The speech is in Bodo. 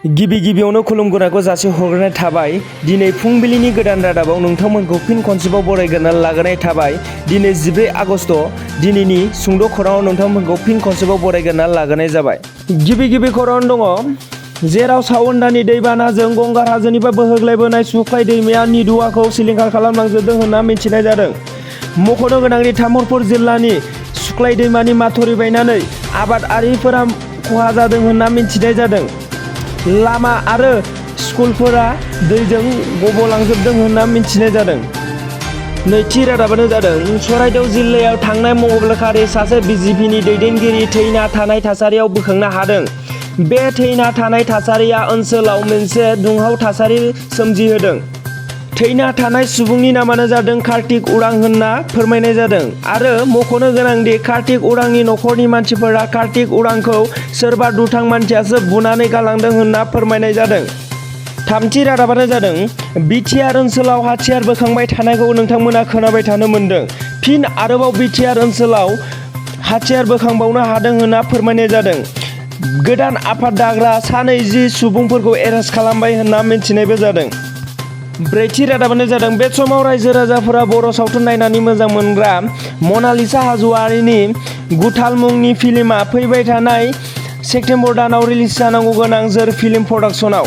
गिबियावनो खुलुमगोराखौ जासि हरग्रोनाय थाबाय। दिनै फुंबिलिनि गोदान रादाबाव नोंथांमोनखौ फिन खनसेबाव बरायग्रोना लाग्रोनाय थाबाय। दिनै 12 आगस्ट दिनैनि सुंद' खौराङाव नोंथांमोनखौ फिन खनसेबाव बरायग्रोना लाग्रोनाय जाबाय। गिबि खौरां दङ, जेराव सावन दाननि दैबानाजों गंगार हाजोनिफ्राय बोहैग्लायबोनाय सुख्लाय दैमाया निदुवाखौ सिलिंखार खालामलांजोबदों होनना मिथिनाय जादों। मख'नो गोनांदि तामुलपुर जिल्लानि सुख्लाय दैमानि माथावरि बायनानै आबादारिफोरा खहा जादों होनना मिथिनाय जादों। लामा आरो स्कुलफोरा दैजों गबलांजोबदों होनना मिथिनाय जादों। नैथि रादाबानो जादों, चराइदेव जिल्लायाव थांनाय मंगलबारखालि सासे बिजेपिनि दैदेनगिरि थैना थानाय थासारियाव बोखांनो हादों। बे थैना थानाय थासारिया ओनसोलाव मोनसे दुंहाव थासारि सोमजिहोदों। थैना थानाय सुबुंनि नामानो जादों कार्तिक उरां होनना फोरमायनाय जादों आरो मख'नो गोनांदि कार्तिक उरांनि नखरनि मानसिफोरा कार्तिक उरांखौ सोरबा दुथां मानसियासो बुनानै गालांदों होनना फोरमायनाय जादों। थामथि रादाबानो जादों, बिटिआर ओनसोलाव हाथियार बोखांबाय थानायखौ नोंथांमोना खोनाबाय थानो मोन्दों। फिन आरोबाव बिटिआर ओनसोलाव हाथियार बोखांबावनो हादों होनना फोरमायनाय जादों। गोदान आफाद दाग्रा सा 20 सुबुंफोरखौ एरेस्ट खालामबाय होनना मिथिनायबो जादों। ब्रैथि रादाबानो जादों, बे समाव रायजो राजाफोरा बर' सावथुन नायनानै मोजां मोनग्रा मनालिसा हाज'वारिनि गुथाल मुंनि फिल्मआ फैबाय थानाय सेप्तेम्बर दानाव रिलिज जानांगौ गोनां जोर फिल्म प्रडाक्शनाव